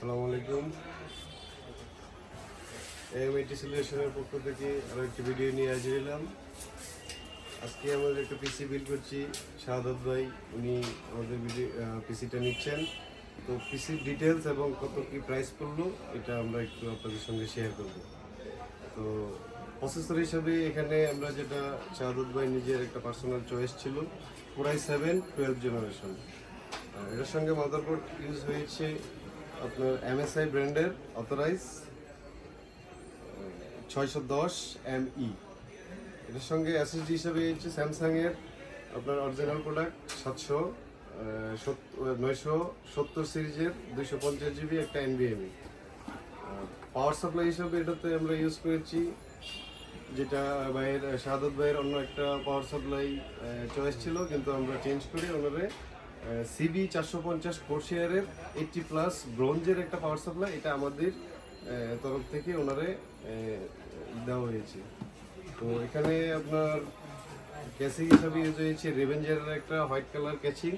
আসসালামু আলাইকুম। এএমআইটি সলিউশনের পক্ষ থেকে আরও একটি ভিডিও নিয়ে হাজির হলাম। আজকে আমাদের একটা পিসি বিল করছি, শাহাদাত ভাই উনি আমাদের পিসিটা নিচ্ছেন। তো পিসির ডিটেলস এবং কত কি প্রাইস পড়লো এটা আমরা একটু আপনাদের সঙ্গে শেয়ার করব। তো প্রসেসর হিসাবে এখানে আমরা যেটা শাহাদাত ভাই নিজের একটা পার্সোনাল চয়েস ছিল, Core i7-12 জেনারেশন। এটার সঙ্গে মাদারবোর্ড ইউজ হয়েছে আপনার MSI ব্র্যান্ডের অথরাইজ 610ME। এটার সঙ্গে এসএসডি হিসাবে হচ্ছে স্যামসাংয়ের আপনার অরিজিনাল প্রোডাক্ট 970 সিরিজের 250GB একটা NVMe। পাওয়ার সাপ্লাই হিসাবে এটাতে আমরা ইউজ করেছি যেটা শাহাদাত ভাইয়ের অন্য একটা পাওয়ার সাপ্লাই চয়েস ছিল, কিন্তু আমরা চেঞ্জ করে ওনারে CB450 কোরশিয়ারের 80+ ব্রোঞ্জের একটা পাওয়ার সাপ্লাই, এটা আমাদের তরফ থেকে ওনারে দেওয়া হয়েছে। তো এখানে আপনার ক্যাচিং হিসাবে ইউজ হয়েছে রেভেঞ্জারের একটা হোয়াইট কালার ক্যাচিং।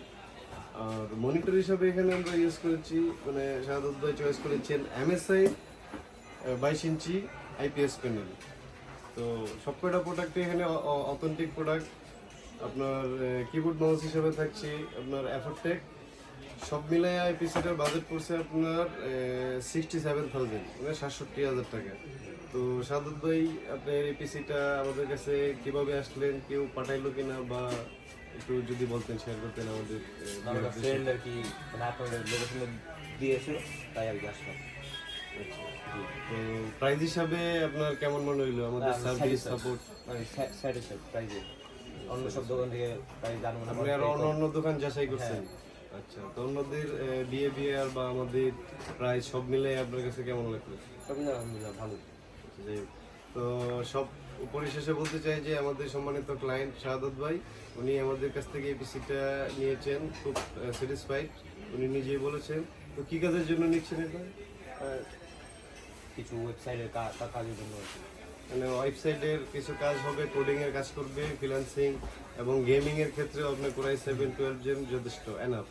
আর মনিটর হিসাবে এখানে আমরা ইউজ করেছি, মানে শাহাদাত ভাই চয়েস করেছেন MSI 22 ইঞ্চি IPS প্যানেল। তো সবকটা প্রোডাক্টে এখানে অথেন্টিক প্রোডাক্ট। আপনার কিবোর্ড মাউস হিসেবে থাকছে আপনার এফোরটেক। সব মিলায় পিসিটার বাজেট পড়ছে আপনার 67,000, মানে 67,000 টাকা। তো শাহাদাত ভাই, আপনার এই পিসিটা আমাদের কাছে কিভাবে আসলেন, কেউ পাঠাইলো কিনা, বা একটু যদি বলতেন, শেয়ার করতেন আমাদের। ফ্রেন্ড আর কি, মানে আপনাদের লোকেশনে দিয়েছে, তাই আর কি আসলাম। তো প্রাইস হিসাবে আপনার কেমন মনে হইলো আমাদের সার্ভিস সাপোর্ট? মানে স্যাটিসফাইড প্রাইজে। অন্য সব দোকান থেকে প্রাইস জানবো না, আপনি আরো অন্য দোকান যাচাই করছেন? আচ্ছা, তো অন্যদের বিহেভিয়ার বা আমাদের প্রাইস সব মিলে আপনার কাছে কেমন লাগলো? সব মিলে আলহামদুলিল্লাহ ভালো। তো সব পরিশেষে বলতে চাই যে আমাদের সম্মানিত ক্লায়েন্ট শাহাদাত ভাই, উনি আমাদের কাছ থেকে এই পিসিটা নিয়েছেন, খুব স্যাটিসফাইড উনি নিজেই বলেছেন। তো কি কাজের জন্য নিচ্ছেন এটা? কিছু ওয়েবসাইটের কাজের জন্য আর কি। মানে ওয়েবসাইটের কিছু কাজ হবে, কোডিংয়ের কাজ করবে, ফ্রিল্যান্সিং এবং গেমিংয়ের ক্ষেত্রেও আপনার Core i7-12 Gen যথেষ্ট এনাফ।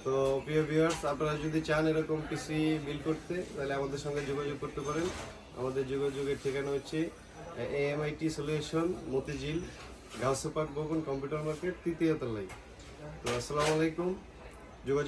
তো প্রিয় ভিউয়ার্স, আপনারা যদি চান এরকম পিসি বিল করতে, তাহলে আমাদের সঙ্গে যোগাযোগ করতে পারেন। আমাদের যোগাযোগের ঠিকানা হচ্ছে এএমআইটি সলিউশন, মতিঝিল, গাউসে পার্ক ভবন, কম্পিউটার মার্কেট, 3য় তলায়। তো আসসালামু আলাইকুম। যোগাযোগ